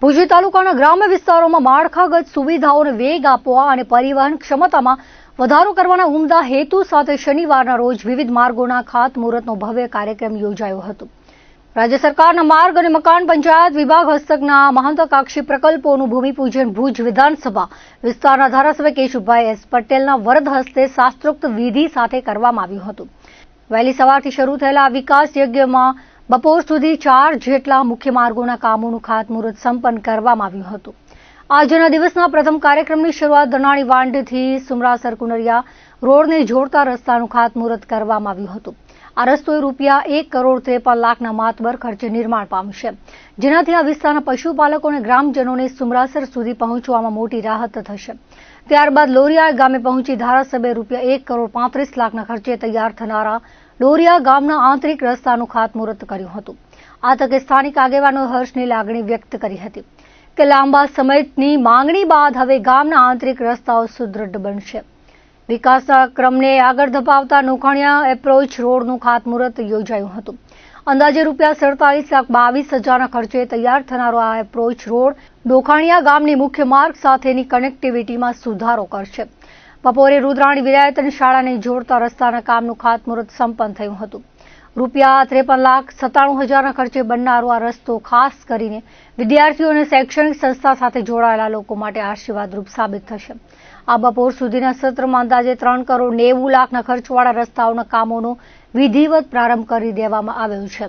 ભુજ તાલુકાના ગ્રામ્ય વિસ્તારોમાં માળખાગત સુવિધાઓને વેગ આપવા અને પરિવહન ક્ષમતામાં વધારો કરવાના ઉમદા હેતુ સાથે શનિવારના રોજ વિવિધ માર્ગોના ખાતમુહૂર્તનો ભવ્ય કાર્યક્રમ યોજાયો હતો। રાજ્ય સરકારના માર્ગ અને મકાન પંચાયત વિભાગ હસ્તકના મહત્વાકાંક્ષી પ્રકલ્પોનું ભૂમિપૂજન ભુજ વિધાનસભા વિસ્તારના ધારાસભ્ય કેશુભાઈ એસ પટેલના વરદ હસ્તે શાસ્ત્રોક્ત વિધિ સાથે કરવામાં આવ્યું હતું। વહેલી સવારથી શરૂ થયેલા આ વિકાસ યજ્ઞમાં બપોર સુધી 4 જેટલા મુખ્ય માર્ગોના કામોનું ખાતમુહૂર્ત સંપન્ન કરવામાં આવ્યું હતું। આજના દિવસના પ્રથમ કાર્યક્રમની શરૂઆત દનાણી વાંડથી સુમરાસર કુનરિયા રોડને જોડતા રસ્તાનું ખાતમુહૂર્ત કરવામાં આવ્યું હતું। આ રસ્તો ₹1,53,00,000ના માતબર ખર્ચે નિર્માણ પામશે, જેનાથી આ વિસ્તારના પશુપાલકો અને ગ્રામજનોને સુમરાસર સુધી પહોંચવામાં મોટી રાહત થશે। ત્યારબાદ લોરિયા ગામે પહોંચી ધારાસભ્યે ₹1,35,00,000ના ખર્ચે તૈયાર થનારા લોરિયા ગામના આંતરિક રસ્તાનું ખાતમુહૂર્ત કર્યું હતું। આ તકે સ્થાનિક આગેવાનોએ હર્ષની લાગણી વ્યક્ત કરી હતી કે લાંબા સમયની માંગણી બાદ હવે ગામના આંતરિક રસ્તાઓ સુદૃઢ બનશે। વિકાસના ક્રમને આગળ ધપાવતા નોખાણીયા એપ્રોચ રોડનું ખાતમુહૂર્ત યોજાયું હતું। અંદાજે ₹47,22,000ના ખર્ચે તૈયાર થનારો આ એપ્રોચ રોડ નોખાણીયા ગામની મુખ્ય માર્ગ સાથેની કનેક્ટિવિટીમાં સુધારો કરશે। બપોરે રુદ્રાણી વિરાયતન શાળાને જોડતા રસ્તાના કામનું ખાતમુહૂર્ત સંપન્ન થયું હતું। ₹53,97,000ના ખર્ચે બનનારો આ રસ્તો ખાસ કરીને વિદ્યાર્થીઓ અને શૈક્ષણિક સંસ્થા સાથે જોડાયેલા લોકો માટે આશીર્વાદરૂપ સાબિત થશે। આ બપોર સુધીના સત્રમાં અંદાજે ₹3,90,00,000ના ખર્ચવાળા રસ્તાઓના કામોનો વિધિવત પ્રારંભ કરી દેવામાં આવ્યો છે।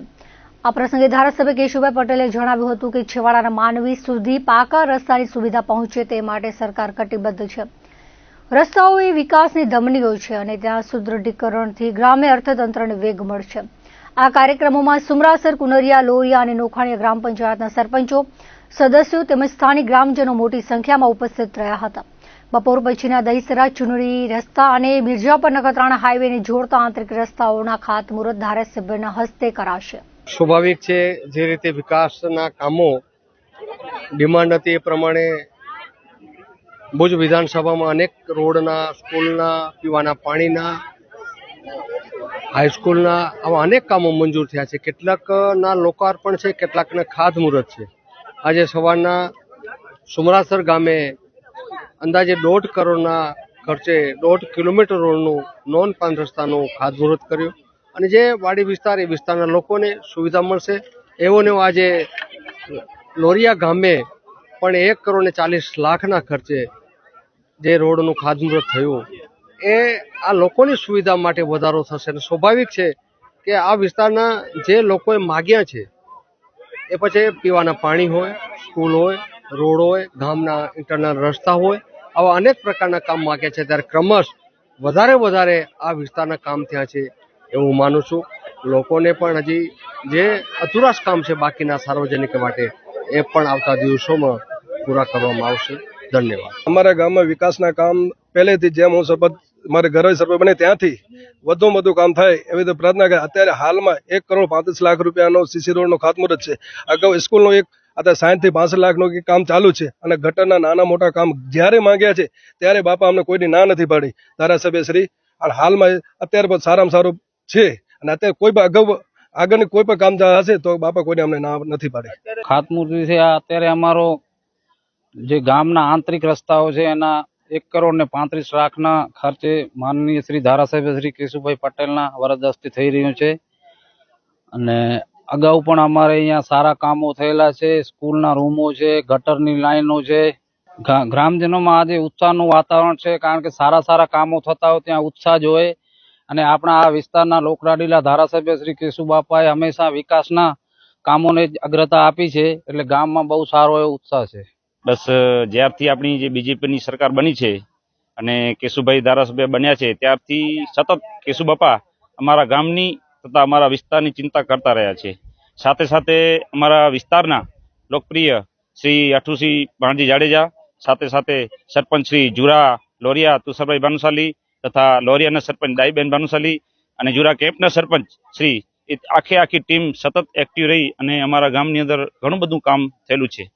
આ પ્રસંગે ધારાસભ્ય કેશુભાઈ પટેલે જણાવ્યું હતું કે છેવાડાના માનવી સુધી પાકા રસ્તાની સુવિધા પહોંચે તે માટે સરકાર કટિબદ્ધ છે। રસ્તાઓ એ વિકાસની ધમનીઓ છે અને ત્યાં સુદૃઢીકરણથી ગ્રામ્ય અર્થતંત્રને વેગ મળશે। આ કાર્યક્રમોમાં સુમરાસર કુનરિયા લોરિયા અને નોખાણીયા ગ્રામ પંચાયતના સરપંચો સદસ્યો તેમજ સ્થાનિક ગ્રામજનો મોટી સંખ્યામાં ઉપસ્થિત રહ્યા હતા। બપોર પછીના દહીસરા ચુનડી રસ્તા અને મિર્જાપર નખત્રાણા હાઈવેને જોડતા આંતરિક રસ્તાઓના ખાતમુહૂર્ત ધારાસભ્યના હસ્તે કરાશે। સ્વાભાવિક છે, જે રીતે વિકાસના કામો ડિમાન્ડ હતી એ પ્રમાણે ભુજ વિધાનસભામાં અનેક રોડના, સ્કૂલના, પીવાના પાણીના, હાઈસ્કૂલના આવા અનેક કામો મંજૂર થયા છે। કેટલાકના લોકાર્પણ છે, કેટલાકના ખાતમુહૂર્ત છે। આજે સવારના સુમરાસર ગામે અંદાજે 1.5 કરોડના ખર્ચે 1.5 કિલોમીટર રોડનું નોન પાન રસ્તાનું ખાતમુહૂર્ત કર્યું અને જે વાડી વિસ્તાર એ વિસ્તારના લોકોને સુવિધા મળશે એવોને આજે લોરિયા ગામે પણ 1,40,00,000ના ખર્ચે જે રોડનું ખાતમુહૂર્ત થયું એ આ લોકોની સુવિધા માટે વધારો થશે અને સ્વાભાવિક છે કે આ વિસ્તારના જે લોકોએ માગ્યા છે એ પછી પીવાના પાણી હોય, સ્કૂલ હોય, રોડ હોય, ગામના ઇન્ટરનલ રસ્તા હોય, આવા અનેક પ્રકારના કામ માગ્યા છે ત્યારે ક્રમશ વધારે આ વિસ્તારના કામ થયા છે એવું હું માનું છું। લોકોને પણ હજી જે અધૂરાશ કામ છે બાકીના સાર્વજનિક માટે એ પણ આવતા દિવસોમાં પૂરા કરવામાં આવશે। ધન્યવાદ। અમારા ગામમાં વિકાસના કામ પહેલેથી જેમ હું સરપંચ મારે ઘરે સરપંચ બને ત્યાંથી વધુમાં વધુ કામ થાય એવી તો પ્રાર્થના કરે। અત્યારે હાલમાં ₹1,35,00,000નો સીસી રોડનું ખાતમુહૂર્ત છે। અગાઉ સ્કૂલનો અત્યારે 60 થી 65 લાખનું કામ ચાલુ છે અને ગટરના નાના મોટા કામ જ્યારે માંગ્યા છે ત્યારે બાપા અમને કોઈની ના નથી પાડી ધારાસભ્ય શ્રી। અને હાલમાં અત્યારે પણ સારામાં સારું છે અને અત્યારે કોઈ પણ આગળની કોઈ પણ કામ હશે તો બાપા કોઈને અમને ના નથી પાડી। ખાતમુહૂર્ત છે અત્યારે અમારો જે ગામના આંતરિક રસ્તાઓ છે એના ₹1,35,00,000ના ખર્ચે માનનીય શ્રી ધારાસભ્ય શ્રી કેશુભાઈ પટેલના વરદ હસ્તે થઈ રહ્યું છે અને અગાઉ પણ અમારે અહીંયા સારા કામો થયેલા છે। સ્કૂલના રૂમો છે, ગટરની લાઈનો છે, ગ્રામજનોમાં આજે ઉત્સાહનું વાતાવરણ છે કારણ કે સારા કામો થતા હોય ત્યાં ઉત્સાહ જ હોય અને આપણા આ વિસ્તારના લોકલાડીલા ધારાસભ્ય શ્રી કેશુબાપાએ હંમેશા વિકાસના કામોને અગ્રતા આપી છે એટલે ગામમાં બહુ સારો એવો ઉત્સાહ છે। બસ જ્યારથી આપણી જે બીજેપીની સરકાર બની છે અને કેશુભાઈ ધારાસભ્ય બન્યા છે ત્યારથી સતત કેશુબાપા અમારા ગામની તથા અમારા વિસ્તારની ચિંતા કરતા રહ્યા છે। સાથે અમારા વિસ્તારના લોકપ્રિય શ્રી અઠુસિંહ ભાણજી જાડેજા, સાથે સરપંચ શ્રી જુરા લોરિયા તુષારભાઈ ભાનુશાલી તથા લોરિયાના સરપંચ દાઈબેન ભાનુશાલી અને જુરા કેમ્પના સરપંચ શ્રી આખી ટીમ સતત એક્ટિવ રહી અને અમારા ગામની અંદર ઘણું બધું કામ થયેલું છે।